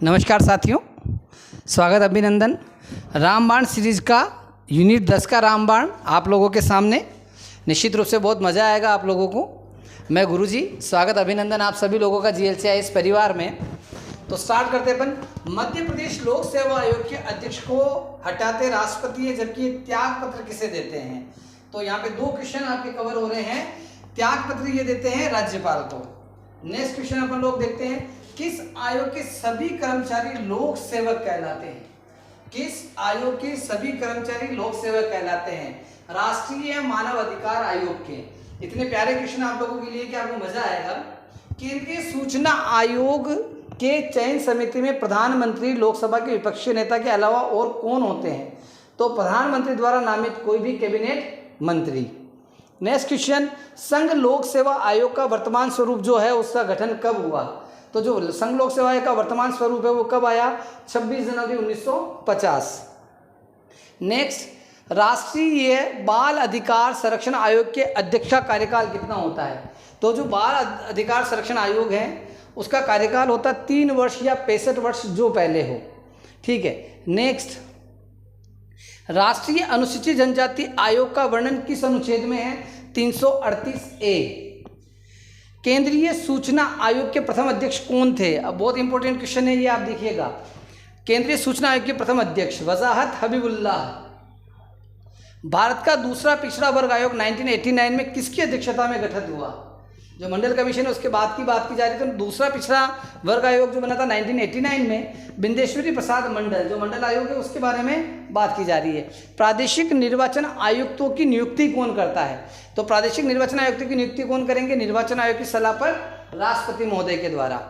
नमस्कार साथियों, स्वागत अभिनंदन। रामबाण सीरीज़ का यूनिट 10 का रामबाण आप लोगों के सामने। निश्चित रूप से बहुत मज़ा आएगा आप लोगों को। मैं गुरुजी, स्वागत अभिनंदन आप सभी लोगों का GLCIS परिवार में। तो स्टार्ट करते अपन। मध्य प्रदेश लोक सेवा आयोग के अध्यक्ष को हटाते राष्ट्रपति है, जबकि त्याग पत्र किसे देते हैं? तो यहाँ पे दो क्वेश्चन आपके कवर हो रहे हैं। त्याग पत्र ये देते हैं राज्यपाल को। नेक्स्ट क्वेश्चन अपन लोग देखते हैं, किस आयोग के सभी कर्मचारी लोक सेवक कहलाते हैं? किस आयोग के सभी कर्मचारी लोक सेवक कहलाते हैं? राष्ट्रीय मानव अधिकार आयोग के। इतने प्यारे क्वेश्चन आप लोगों के लिए कि आपको मजा आएगा। केंद्रीय सूचना आयोग के चयन समिति में प्रधानमंत्री, लोकसभा के विपक्षी नेता के अलावा और कौन होते हैं? तो प्रधानमंत्री द्वारा नामित कोई भी कैबिनेट मंत्री। नेक्स्ट क्वेश्चन, संघ लोक सेवा आयोग का वर्तमान स्वरूप जो है उसका गठन कब हुआ? तो जो संघ लोक सेवा आयोग का वर्तमान स्वरूप है वो कब आया? 26 जनवरी 1950। नेक्स्ट, राष्ट्रीय बाल अधिकार संरक्षण आयोग के अध्यक्ष का कार्यकाल कितना होता है? तो जो बाल अधिकार संरक्षण आयोग है उसका कार्यकाल होता है 3 वर्ष या 65 वर्ष जो पहले हो। ठीक है। नेक्स्ट, राष्ट्रीय अनुसूचित जनजाति आयोग का वर्णन किस अनुच्छेद में है? 338A। केंद्रीय सूचना आयोग के प्रथम अध्यक्ष कौन थे? अब बहुत इंपॉर्टेंट क्वेश्चन है ये, आप देखिएगा। केंद्रीय सूचना आयोग के प्रथम अध्यक्ष वजाहत हबीबुल्लाह। भारत का दूसरा पिछड़ा वर्ग आयोग 1989 में किसकी अध्यक्षता में गठित हुआ? जो मंडल कमीशन है उसके बाद की बात की जा रही है। तो दूसरा पिछड़ा वर्ग आयोग जो बना था 1989 में, बिंदेश्वरी प्रसाद मंडल जो मंडल आयोग है उसके बारे में बात की जा रही है। प्रादेशिक निर्वाचन आयुक्तों की नियुक्ति कौन करता है? तो प्रादेशिक निर्वाचन आयुक्तों की नियुक्ति कौन करेंगे? निर्वाचन आयोग की सलाह पर राष्ट्रपति महोदय के द्वारा।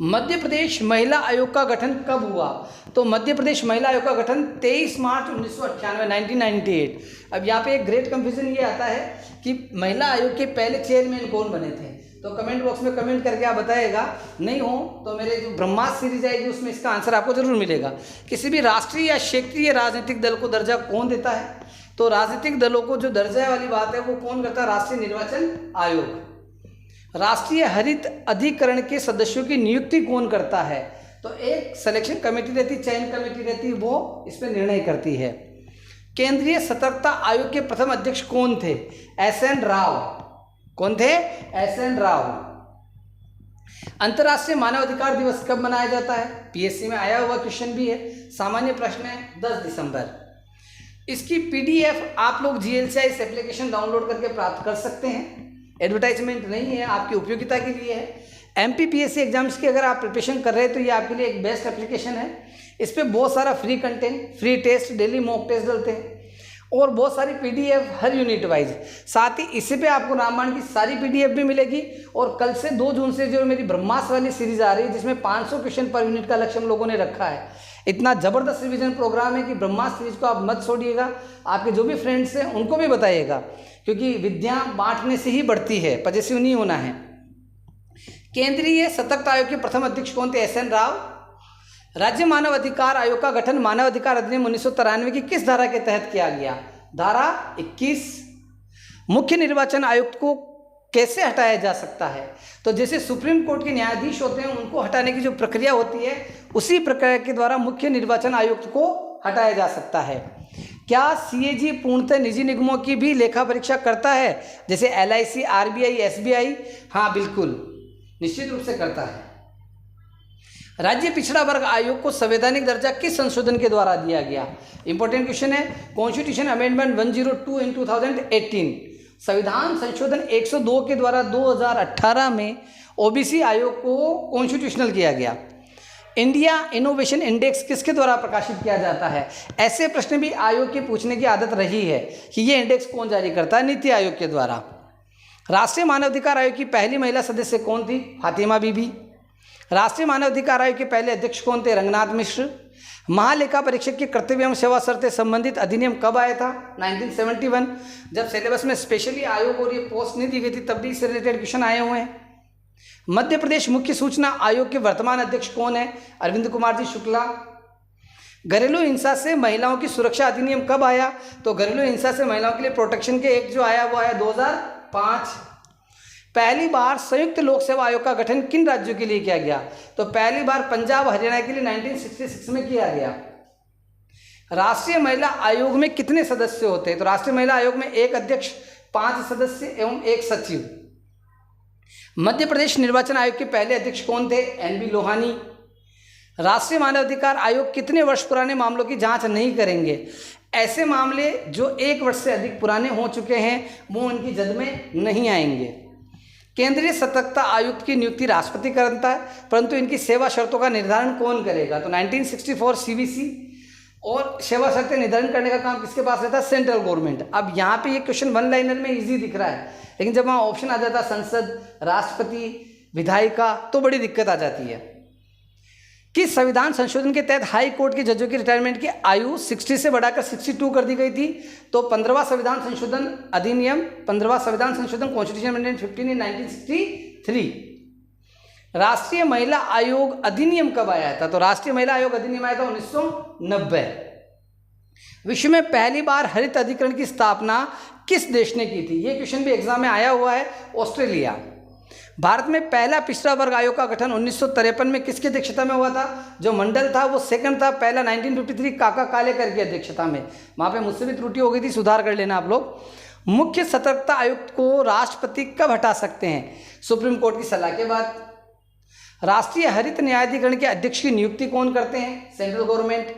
मध्य प्रदेश महिला आयोग का गठन कब हुआ? तो मध्य प्रदेश महिला आयोग का गठन 23 मार्च 1998 1998। अब यहाँ पे एक ग्रेट कंफ्यूजन ये आता है कि महिला आयोग के पहले चेयरमैन कौन बने थे? तो कमेंट बॉक्स में कमेंट करके आप बताइएगा। नहीं हो तो मेरे जो ब्रह्मास्त्र सीरीज आएगी उसमें इसका आंसर आपको जरूर मिलेगा। किसी भी राष्ट्रीय या क्षेत्रीय राजनीतिक दल को दर्जा कौन देता है? तो राजनीतिक दलों को जो दर्जा वाली बात है वो कौन करता है? राष्ट्रीय निर्वाचन आयोग। राष्ट्रीय हरित अधिकरण के सदस्यों की नियुक्ति कौन करता है? तो एक सिलेक्शन कमेटी रहती, चयन कमेटी रहती, वो इस पर निर्णय करती है। केंद्रीय सतर्कता आयोग के प्रथम अध्यक्ष कौन थे? SN राव। कौन थे? SN राव। अंतर्राष्ट्रीय मानवाधिकार दिवस कब मनाया जाता है? PSC में आया हुआ क्वेश्चन भी है, सामान्य प्रश्न है, 10 दिसंबर। इसकी PDF आप लोग GLCIS एप्लीकेशन डाउनलोड करके प्राप्त कर सकते हैं। एडवर्टाइजमेंट नहीं है, आपकी उपयोगिता के लिए है। MPPSC एग्जाम्स की अगर आप प्रिपरेशन कर रहे हैं तो ये आपके लिए एक बेस्ट एप्लीकेशन है। इस पर बहुत सारा free content, free test, daily mock test डलते हैं और बहुत सारी PDF हर यूनिट वाइज। साथ ही इसी पे आपको रामायण की सारी PDF भी मिलेगी। और कल से 2 जून से जो मेरी ब्रह्मास्त्र वाली सीरीज आ रही है जिसमें 500 क्वेश्चन पर यूनिट का लक्ष्य हम लोगों ने रखा है। इतना ज़बरदस्त रिवीजन प्रोग्राम है कि ब्रह्मास्त्र सीरीज को आप मत छोड़िएगा। आपके जो भी फ्रेंड्स हैं उनको भी बताइएगा, क्योंकि विद्या बांटने से ही बढ़ती है, पजेसिव नहीं होना है। केंद्रीय सतर्कता आयोग के प्रथम अध्यक्ष कौन थे? SN राव। राज्य मानव अधिकार आयोग का गठन मानव अधिकार अधिनियम 1993 की किस धारा के तहत किया गया? धारा 21। मुख्य निर्वाचन आयुक्त को कैसे हटाया जा सकता है? तो जैसे सुप्रीम कोर्ट के न्यायाधीश होते हैं उनको हटाने की जो प्रक्रिया होती है उसी प्रक्रिया के द्वारा मुख्य निर्वाचन आयुक्त को हटाया जा सकता है। क्या CAG पूर्णतः निजी निगमों की भी लेखा परीक्षा करता है, जैसे LIC, RBI, SBI? हाँ बिल्कुल, निश्चित रूप से करता है। राज्य पिछड़ा वर्ग आयोग को संवैधानिक दर्जा किस संशोधन के द्वारा दिया गया? इंपॉर्टेंट क्वेश्चन है। कॉन्स्टिट्यूशन अमेंडमेंट 102 इन 2018, संविधान संशोधन 102 के द्वारा 2018 में OBC आयोग को कॉन्स्टिट्यूशनल किया गया। इंडिया इनोवेशन इंडेक्स किसके द्वारा प्रकाशित किया जाता है? ऐसे प्रश्न भी आयोग के पूछने की आदत रही है कि ये इंडेक्स कौन जारी करता है? नीति आयोग के द्वारा। राष्ट्रीय मानवाधिकार आयोग की पहली महिला सदस्य कौन थी? फातिमा बीबी। राष्ट्रीय मानवाधिकार आयोग के पहले अध्यक्ष कौन थे? रंगनाथ मिश्र। महालेखा परीक्षक की कर्तव्य एवं सेवा शर्तें संबंधित अधिनियम कब आया था? 1971। जब सिलेबस में स्पेशली आयोग और ये पोस्ट नहीं दी गई थी तब भी इससे रिलेटेड क्वेश्चन आए हुए हैं। मध्य प्रदेश मुख्य सूचना आयोग के वर्तमान अध्यक्ष कौन है? अरविंद कुमार जी शुक्ला। घरेलू हिंसा से महिलाओं की सुरक्षा अधिनियम कब आया? तो घरेलू हिंसा से महिलाओं के लिए प्रोटेक्शन के एक्ट जो आया वो आया 2005। पहली बार संयुक्त लोक सेवा आयोग का गठन किन राज्यों के लिए किया गया? तो पहली बार पंजाब हरियाणा के लिए 1966 में किया गया। राष्ट्रीय महिला आयोग में कितने सदस्य होते हैं? तो राष्ट्रीय महिला आयोग में एक अध्यक्ष, 5 सदस्य एवं एक सचिव। मध्य प्रदेश निर्वाचन आयोग के पहले अध्यक्ष कौन थे? NB लोहानी। राष्ट्रीय मानव अधिकार आयोग कितने वर्ष पुराने मामलों की जांच नहीं करेंगे? ऐसे मामले जो 1 वर्ष से अधिक पुराने हो चुके हैं वो उनकी जद में नहीं आएंगे। केंद्रीय सतर्कता आयुक्त की नियुक्ति राष्ट्रपति करता है, परंतु इनकी सेवा शर्तों का निर्धारण कौन करेगा? तो 1964 CVC, और सेवा शर्तें निर्धारण करने का काम किसके पास रहता है? Central government. अब यहाँ पे ये क्वेश्चन वन लाइनर में इजी दिख रहा है, लेकिन जब वहाँ ऑप्शन आ जाता है संसद, राष्ट्रपति, विधायिका, तो बड़ी दिक्कत आ जाती है। किस संविधान संशोधन के तहत हाई कोर्ट के जजों की रिटायरमेंट की आयु 60 से बढ़ाकर 62 कर दी गई थी? तो 15वां संविधान संशोधन अधिनियम, 15वां संविधान संशोधन कॉन्स्टिट्यूशन अमेंडमेंट 15 इन 1963। राष्ट्रीय महिला आयोग अधिनियम कब आया था? तो राष्ट्रीय महिला आयोग अधिनियम आया था 1990। विश्व में पहली बार हरित अधिकरण की स्थापना किस देश ने की थी? ये क्वेश्चन भी एग्जाम में आया हुआ है, ऑस्ट्रेलिया। भारत में पहला पिछड़ा वर्ग आयोग का गठन 1953 में किसकी अध्यक्षता में हुआ था? जो मंडल था वो सेकंड था, पहला 1953 काका कालेकर की अध्यक्षता में। वहाँ पे मुझसे भी त्रुटि हो गई थी, सुधार कर लेना आप लोग। मुख्य सतर्कता आयुक्त को राष्ट्रपति कब हटा सकते हैं? सुप्रीम कोर्ट की सलाह के बाद। राष्ट्रीय हरित न्यायाधिकरण के अध्यक्ष की नियुक्ति कौन करते हैं? Central government.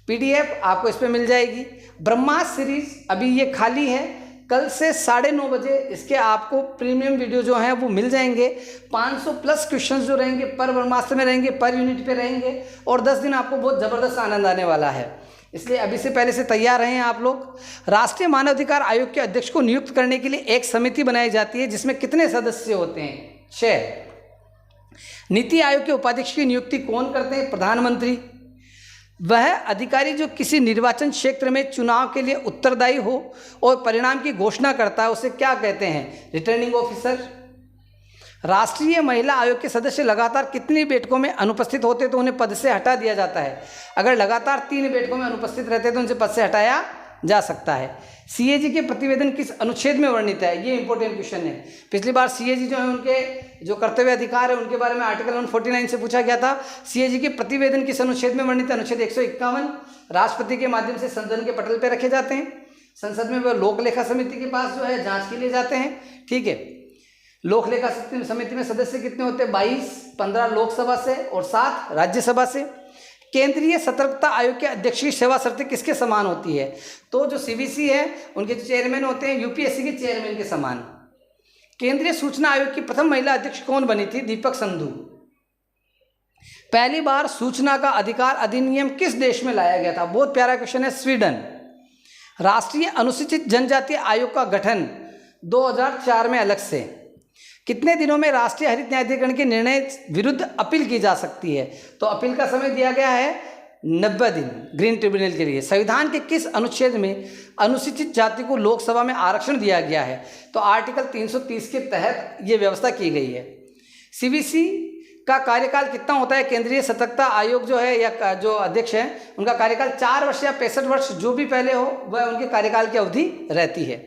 PDF आपको इस पर मिल जाएगी। ब्रह्मास्त्र सीरीज अभी ये खाली है, कल से 9:30 बजे इसके आपको प्रीमियम वीडियो जो हैं वो मिल जाएंगे। 500 प्लस क्वेश्चंस जो रहेंगे पर ब्रह्मास्त्र में रहेंगे, पर यूनिट पे रहेंगे, और 10 दिन आपको बहुत ज़बरदस्त आनंद आने वाला है, इसलिए अभी से पहले से तैयार रहें आप लोग। राष्ट्रीय मानवाधिकार आयोग के अध्यक्ष को नियुक्त करने के लिए एक समिति बनाई जाती है जिसमें कितने सदस्य होते हैं? 6। नीति आयोग के उपाध्यक्ष की नियुक्ति कौन करते हैं? प्रधानमंत्री। वह अधिकारी जो किसी निर्वाचन क्षेत्र में चुनाव के लिए उत्तरदायी हो और परिणाम की घोषणा करता है उसे क्या कहते हैं? Returning officer. राष्ट्रीय महिला आयोग के सदस्य लगातार कितनी बैठकों में अनुपस्थित होते तो उन्हें पद से हटा दिया जाता है? अगर लगातार 3 बैठकों में अनुपस्थित रहते तो उनसे पद से हटाया जा सकता है। CAG के प्रतिवेदन किस अनुच्छेद में वर्णित है? ये इंपॉर्टेंट क्वेश्चन है। पिछली बार CAG जो है उनके जो कर्तव्य अधिकार है उनके बारे में आर्टिकल 149 से पूछा गया था। CAG के प्रतिवेदन किस अनुच्छेद में वर्णित है? अनुच्छेद 151। राष्ट्रपति के माध्यम से संसद के पटल पर रखे जाते हैं। संसद में वह लोक लेखा समिति के पास जो है जांच के लिए जाते हैं। ठीक है, लोक लेखा समिति में सदस्य कितने होते हैं? 22, 15 लोकसभा से और 7 राज्यसभा से। केंद्रीय सतर्कता आयोग के अध्यक्ष की सेवा शर्तें किसके समान होती है? तो जो CVC है उनके जो चेयरमैन होते हैं UPSC के चेयरमैन के समान। केंद्रीय सूचना आयोग की प्रथम महिला अध्यक्ष कौन बनी थी? दीपक संधू। पहली बार सूचना का अधिकार अधिनियम किस देश में लाया गया था? बहुत प्यारा क्वेश्चन है, स्वीडन। राष्ट्रीय अनुसूचित जनजाति आयोग का गठन 2004 में अलग से। कितने दिनों में राष्ट्रीय हरित न्यायाधिकरण के निर्णय विरुद्ध अपील की जा सकती है? तो अपील का समय दिया गया है 90 दिन ग्रीन ट्रिब्यूनल के लिए। संविधान के किस अनुच्छेद में अनुसूचित जाति को लोकसभा में आरक्षण दिया गया है? तो आर्टिकल 330 के तहत ये व्यवस्था की गई है। CVC का कार्यकाल कितना होता है? केंद्रीय सतर्कता आयोग जो है या जो अध्यक्ष है उनका कार्यकाल 4 वर्ष या 65 वर्ष जो भी पहले हो वह उनके कार्यकाल की अवधि रहती है।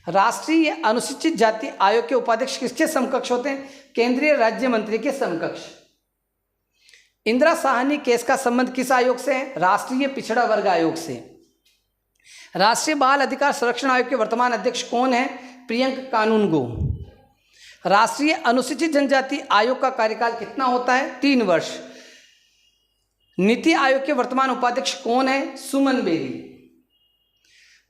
राष्ट्रीय अनुसूचित जाति आयोग के उपाध्यक्ष किसके समकक्ष होते हैं? केंद्रीय राज्य मंत्री के समकक्ष। इंदिरा साहनी केस का संबंध किस आयोग से है? राष्ट्रीय पिछड़ा वर्ग आयोग से। राष्ट्रीय बाल अधिकार संरक्षण आयोग के वर्तमान अध्यक्ष कौन है? प्रियंक कानूनगो। राष्ट्रीय अनुसूचित जनजाति आयोग का कार्यकाल कितना होता है? 3 वर्ष। नीति आयोग के वर्तमान उपाध्यक्ष कौन है? सुमन बेरी।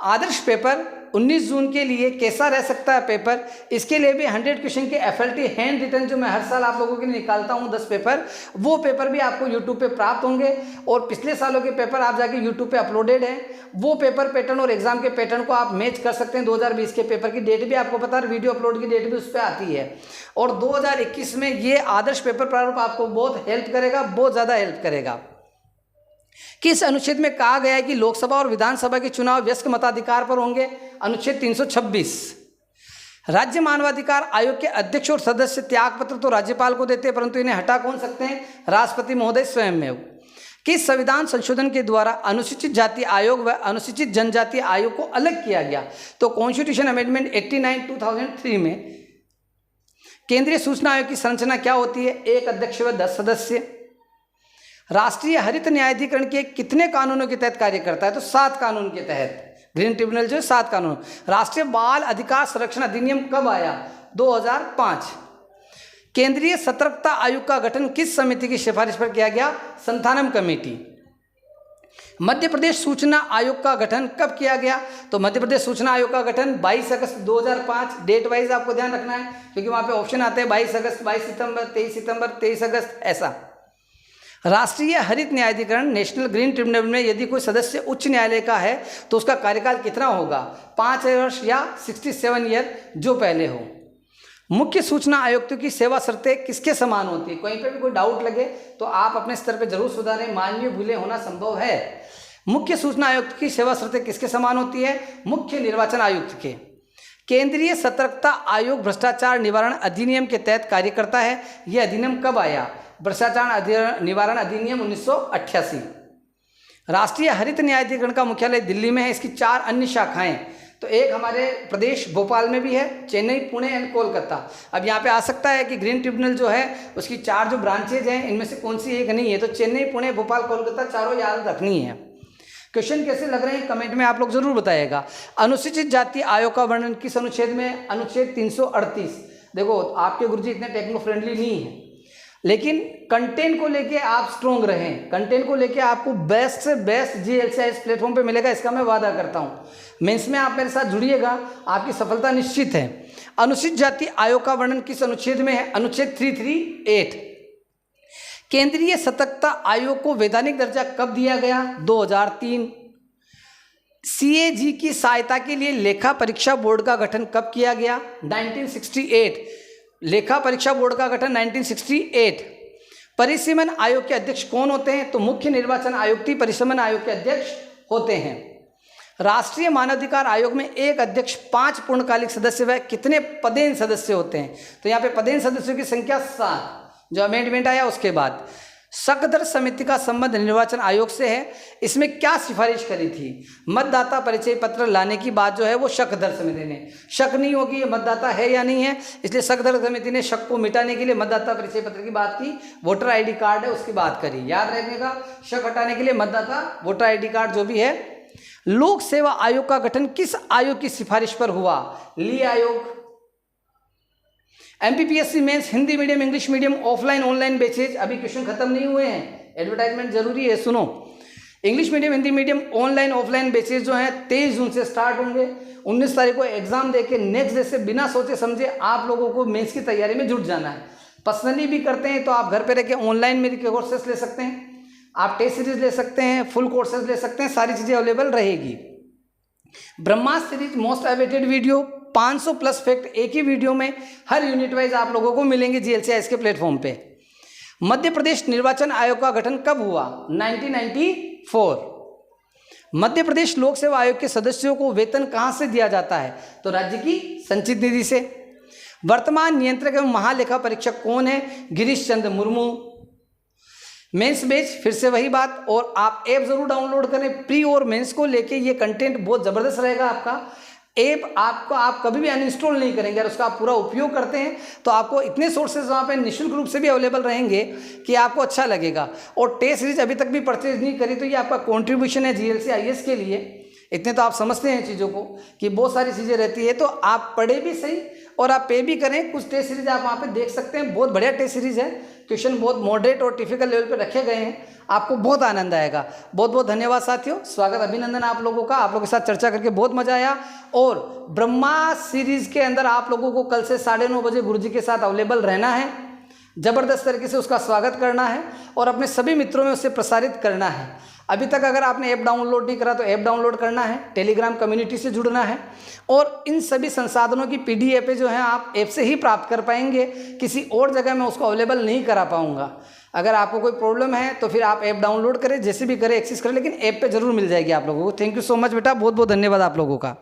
आदर्श पेपर 19 जून के लिए कैसा रह सकता है पेपर? इसके लिए भी 100 क्वेश्चन के FLT हैंड रिटन जो मैं हर साल आप लोगों के लिए निकालता हूं 10 पेपर, वो पेपर भी आपको YouTube पे प्राप्त होंगे। और पिछले सालों के पेपर आप जाके YouTube पे अपलोडेड हैं, वो पेपर पैटर्न और एग्जाम के पैटर्न को आप मैच कर सकते हैं। 2020 के पेपर की डेट भी आपको पता है, वीडियो अपलोड की डेट भी उस पर आती है। और 2021 में ये आदर्श पेपर प्रारूप आपको बहुत हेल्प करेगा, बहुत ज़्यादा हेल्प करेगा। किस अनुच्छेद में कहा गया है कि लोकसभा और विधानसभा के चुनाव वयस्क मताधिकार पर होंगे? अनुच्छेद 326। राज्य मानवाधिकार आयोग के अध्यक्ष और सदस्य त्यागपत्र तो राज्यपाल को देते हैं, परंतु इन्हें हटा कौन सकते हैं? राष्ट्रपति महोदय स्वयं में। किस संविधान संशोधन के द्वारा अनुसूचित जाति आयोग व अनुसूचित जनजाति आयोग को अलग किया गया? तो कॉन्स्टिट्यूशन अमेंडमेंट 89 2003 में केंद्रीय सूचना आयोग की संरचना क्या होती है? 1 अध्यक्ष व 10 सदस्य। राष्ट्रीय हरित न्यायाधिकरण के कितने कानूनों के तहत कार्य करता है? तो 7 कानून के तहत। ग्रीन ट्रिब्यूनल जो है 7 कानून। राष्ट्रीय बाल अधिकार संरक्षण अधिनियम कब आया? 2005। केंद्रीय सतर्कता आयोग का गठन किस समिति की सिफारिश पर किया गया? संथानम कमेटी। मध्य प्रदेश सूचना आयोग का गठन कब किया गया? तो मध्य प्रदेश सूचना आयोग का गठन 22 अगस्त 2005। डेट वाइज आपको ध्यान रखना है क्योंकि वहाँ पे ऑप्शन आते हैं 22 अगस्त, 22 सितंबर, 23 सितंबर, 23 अगस्त, ऐसा। राष्ट्रीय हरित न्यायाधिकरण नेशनल ग्रीन ट्रिब्यूनल में यदि कोई सदस्य उच्च न्यायालय का है तो उसका कार्यकाल कितना होगा? 5 वर्ष या 67 ईयर, जो पहले हो। मुख्य सूचना आयुक्त की सेवा शर्तें किसके समान होती है? कहीं पे भी कोई डाउट लगे तो आप अपने स्तर पे जरूर सुधारें, मानवीय भूलें होना संभव है। मुख्य सूचना आयुक्त की सेवा शर्तें किसके समान होती है? मुख्य निर्वाचन आयुक्त के। केंद्रीय सतर्कता आयोग भ्रष्टाचार निवारण अधिनियम के तहत कार्य करता है। यह अधिनियम कब आया? भ्रष्टाचार निवारण अधिनियम 1988। राष्ट्रीय हरित न्यायाधिकरण का मुख्यालय दिल्ली में है। इसकी 4 अन्य शाखाएं, तो एक हमारे प्रदेश भोपाल में भी है, चेन्नई, पुणे एंड कोलकाता। अब यहाँ पे आ सकता है कि ग्रीन ट्रिब्यूनल जो है उसकी 4 जो ब्रांचेज हैं इनमें से कौन सी एक नहीं है, तो चेन्नई, पुणे, भोपाल, कोलकाता चारों याद रखनी है। क्वेश्चन कैसे लग रहे हैं कमेंट में आप लोग जरूर बताइएगा। अनुसूचित जाति आयोग का वर्णन किस अनुच्छेद में? अनुच्छेद 338। देखो आपके गुरुजी इतने टेक्नो फ्रेंडली नहीं है, लेकिन कंटेंट को लेके आप स्ट्रोंग रहें। कंटेंट को लेके आपको बेस्ट से बेस्ट GLCIS प्लेटफॉर्म पे मिलेगा, इसका मैं वादा करता हूँ। मेंस में आप मेरे साथ जुड़िएगा, आपकी सफलता निश्चित है। अनुसूचित जाति आयोग का वर्णन किस अनुच्छेद में है? अनुच्छेद 338। केंद्रीय सतर्कता आयोग को वैधानिक दर्जा कब दिया गया? 2003। CAG की सहायता के लिए लेखा परीक्षा बोर्ड का गठन कब किया गया? 1968। लेखा परीक्षा बोर्ड का गठन 1968। परिसीमन आयोग के अध्यक्ष कौन होते हैं? तो मुख्य निर्वाचन आयुक्त ही परिसीमन आयोग के अध्यक्ष होते हैं। राष्ट्रीय मानवाधिकार आयोग में एक अध्यक्ष, 5 पूर्णकालिक सदस्य व कितने पदेन सदस्य होते हैं? तो यहाँ पे पदेन सदस्यों की संख्या 7, जो अमेंडमेंट आया उसके बाद। शकदर समिति का संबंध निर्वाचन आयोग से है। इसमें क्या सिफारिश करी थी? मतदाता परिचय पत्र लाने की बात जो है वो शकदर समिति ने, शक नहीं होगी ये मतदाता है या नहीं है, इसलिए शकदर समिति ने शक को मिटाने के लिए मतदाता परिचय पत्र की बात की। वोटर ID कार्ड है उसकी बात करी, याद रखिएगा। शक हटाने के लिए मतदाता वोटर ID कार्ड जो भी है। लोक सेवा आयोग का गठन किस आयोग की सिफारिश पर हुआ? ली आयोग। MPPSC mains Hindi medium, English medium, offline online batches अभी क्वेश्चन खत्म नहीं हुए हैं, एडवर्टाइजमेंट जरूरी है, सुनो। English medium, Hindi medium, online offline batches जो हैं 23 जून से स्टार्ट होंगे। 19 तारीख को एग्जाम देके नेक्स्ट डे से बिना सोचे समझे आप लोगों को मेंस की तैयारी में जुट जाना है। पर्सनली भी करते हैं तो आप घर पे रह के ऑनलाइन मेरी कोर्सेस ले सकते हैं, आप टेस्ट सीरीज ले सकते हैं, फुल कोर्सेज ले सकते हैं, सारी चीज़ें अवेलेबल रहेगी। Brahmastra series most awaited video, 500 plus fact एक ही वीडियो में हर यूनिट वाइज आप लोगों को मिलेंगे GLCIS के प्लेटफॉर्म पे। मध्य प्रदेश निर्वाचन आयोग का गठन कब हुआ? 1994। मध्य प्रदेश लोक सेवा आयोग के सदस्यों को वेतन कहां से दिया जाता है? तो राज्य की संचित निधि से। वर्तमान नियंत्रक एवं महालेखा परीक्षक कौन है? गिरीश चंद्र मुर्मू। मेंस बैच फिर से वही बात, और आप ऐप जरूर डाउनलोड करें। प्री और मेंस को लेके ये कंटेंट बहुत ज़बरदस्त रहेगा आपका। ऐप आपको आप कभी भी अनइंस्टॉल नहीं करेंगे, अगर उसका आप पूरा उपयोग करते हैं तो आपको इतने सोर्सेज वहाँ पे निःशुल्क रूप से भी अवेलेबल रहेंगे कि आपको अच्छा लगेगा। और टेस्ट सीरीज अभी तक भी परचेज नहीं करी तो ये आपका कॉन्ट्रीब्यूशन है GLCIS के लिए। इतने तो आप समझते हैं चीज़ों को कि बहुत सारी चीज़ें रहती है, तो आप पढ़े भी सही और आप पे भी करें। कुछ टेस्ट सीरीज आप वहाँ पे देख सकते हैं, बहुत बढ़िया टेस्ट सीरीज है। क्वेश्चन बहुत मॉडरेट और टिपिकल लेवल पे रखे गए हैं, आपको बहुत आनंद आएगा। बहुत बहुत धन्यवाद साथियों, स्वागत अभिनंदन आप लोगों का। आप लोगों के साथ चर्चा करके बहुत मजा आया। और ब्रह्मा सीरीज के अंदर आप लोगों को कल से 9:30 बजे गुरुजी के साथ अवेलेबल रहना है, ज़बरदस्त तरीके से उसका स्वागत करना है और अपने सभी मित्रों में उसे प्रसारित करना है। अभी तक अगर आपने ऐप डाउनलोड नहीं करा तो ऐप डाउनलोड करना है, टेलीग्राम कम्युनिटी से जुड़ना है, और इन सभी संसाधनों की PDF जो हैं आप ऐप से ही प्राप्त कर पाएंगे, किसी और जगह मैं उसको अवेलेबल नहीं करा पाऊंगा। अगर आपको कोई प्रॉब्लम है तो फिर आप ऐप डाउनलोड करें, जैसे भी करें एक्सेस करें, लेकिन ऐप पे जरूर मिल जाएगी आप लोगों को। थैंक यू सो मच बेटा, बहुत बहुत धन्यवाद आप लोगों का।